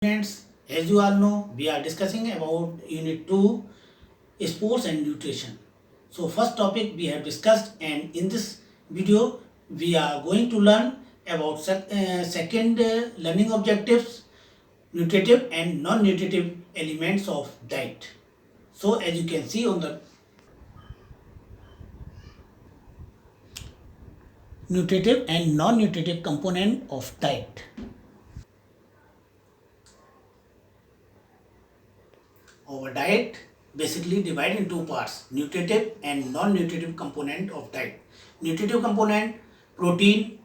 Friends, as you all know, we are discussing about Unit 2 Sports and Nutrition. So, first topic we have discussed, and in this video, we are going to learn about second learning objectives, nutritive and non nutritive elements of diet. So, as you can see on the nutritive and non nutritive component of diet. Our diet basically divided in two parts, nutritive and non-nutritive component of diet. Nutritive component, protein,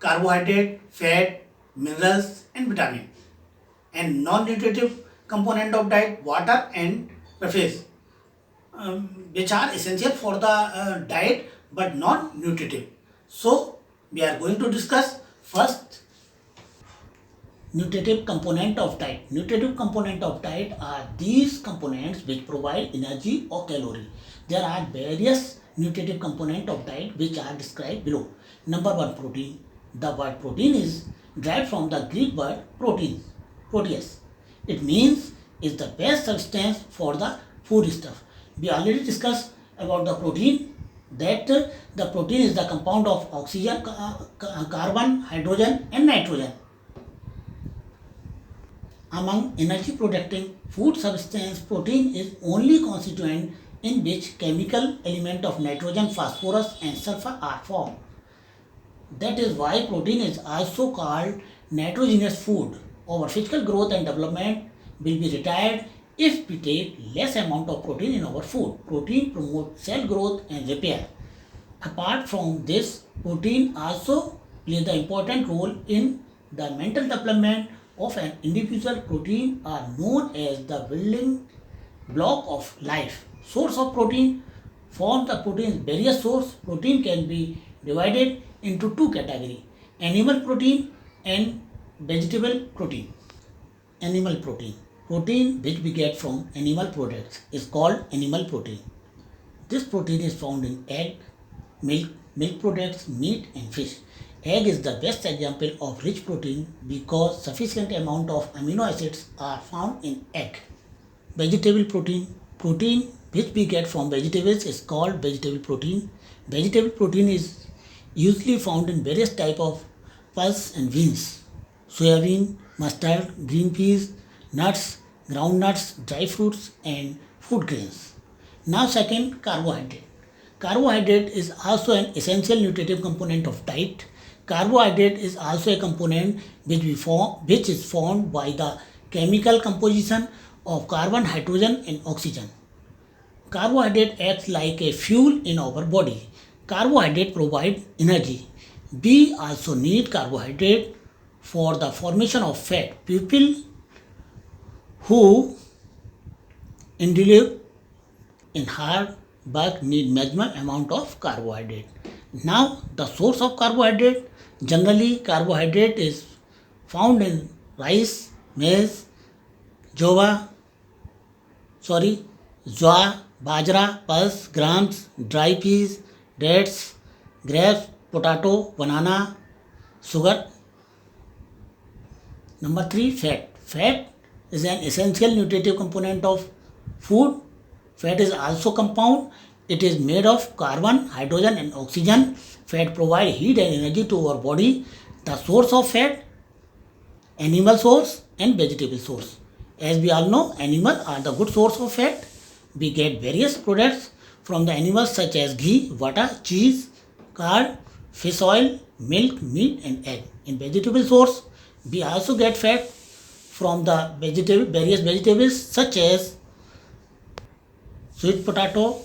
carbohydrate, fat, minerals and vitamin. And non-nutritive component of diet, water and surface, which are essential for the diet but not nutritive. So we are going to discuss first nutritive component of diet. Nutritive component of diet are these components which provide energy or calorie. There are various nutritive component of diet which are described below. Number one, protein. The word protein is derived from the Greek word protein, proteus. It means is the best substance for the food stuff. We already discussed about the protein, that the protein is the compound of oxygen, carbon, hydrogen and nitrogen. Among energy protecting food substance, protein is only constituent in which chemical element of nitrogen, phosphorus and sulfur are formed. That is why protein is also called nitrogenous food. Our physical growth and development will be retired if we take less amount of protein in our food. Protein promotes cell growth and repair. Apart from this, protein also plays the important role in the mental development of an individual. Protein are known as the building block of life. Source of protein form the protein's various source. Protein can be divided into two categories: animal protein and vegetable protein. Animal protein. Protein which we get from animal products is called animal protein. This protein is found in egg, milk products, meat and fish. Egg is the best example of rich protein because sufficient amount of amino acids are found in egg. Vegetable protein. Protein which we get from vegetables is called vegetable protein. Vegetable protein is usually found in various type of pulse and beans, soybean, mustard, green peas, nuts, groundnuts, dry fruits and food grains. Now second, carbohydrate. Carbohydrate is also an essential nutritive component of diet. Carbohydrate is also a component which is formed by the chemical composition of carbon, hydrogen and oxygen. Carbohydrate acts like a fuel in our body. Carbohydrate provide energy. We also need carbohydrate for the formation of fat. People who indulge in hard work need maximum amount of carbohydrate. Now the source of carbohydrate, generally carbohydrate is found in rice, maize, jova, jwa, bajra, pulse, grams, dry peas, dates, grapes, potato, banana, sugar. Number three, fat. Fat is an essential nutritive component of food. Fat is also compound. It is made of carbon, hydrogen and oxygen. Fat provide heat and energy to our body. The source of fat, animal source and vegetable source. As we all know, animals are the good source of fat. We get various products from the animals such as ghee, butter, cheese, curd, fish oil, milk, meat and egg. In vegetable source, we also get fat from the various vegetables such as sweet potato,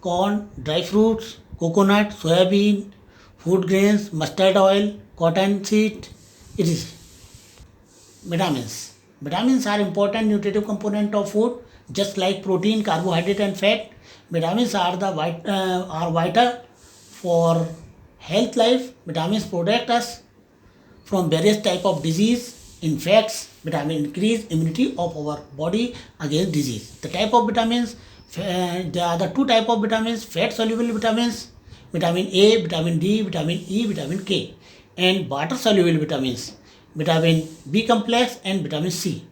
corn, dry fruits, coconut, soybean, food grains, mustard oil, cotton seed. It is vitamins. Vitamins are important nutritive component of food, just like protein, carbohydrate and fat. Vitamins are vital for health life. Vitamins protect us from various type of disease. In fact, vitamin increase immunity of our body against disease. The type of vitamins, there are the two type of vitamins: fat soluble vitamins, vitamin A, vitamin D, vitamin E, vitamin K, and water soluble vitamins, vitamin B complex and vitamin C.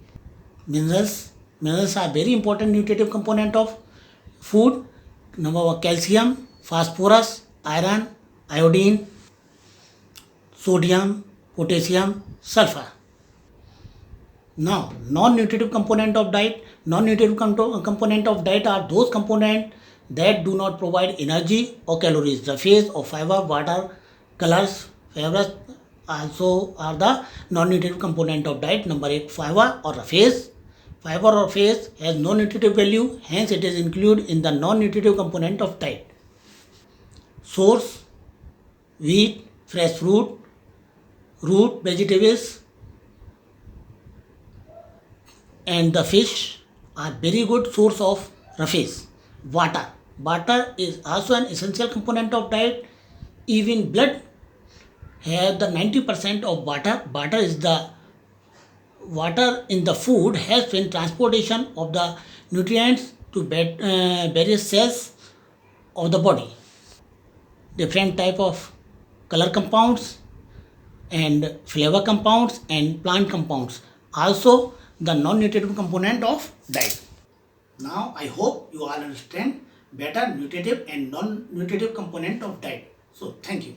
Minerals are very important nutritive component of food. Number one, calcium, phosphorus, iron, iodine, sodium, potassium, sulfur. Now, non-nutritive component of diet. Non-nutritive component of diet are those components that do not provide energy or calories. The phase of fiber, water, colors, flavors also are the non-nutritive component of diet. Number 8, fiber or phase. Fiber or phase has no nutritive value, hence it is included in the non-nutritive component of diet. Source: wheat, fresh fruit, root vegetables, and the fish are very good source of roughage. Water is also an essential component of diet. Even blood have the 90% of water. Water in the food helps in transportation of the nutrients to various cells of the body. Different type of color compounds and flavor compounds and plant compounds, also the non-nutritive component of diet. Now I hope you all understand better nutritive and non-nutritive component of diet. So thank you.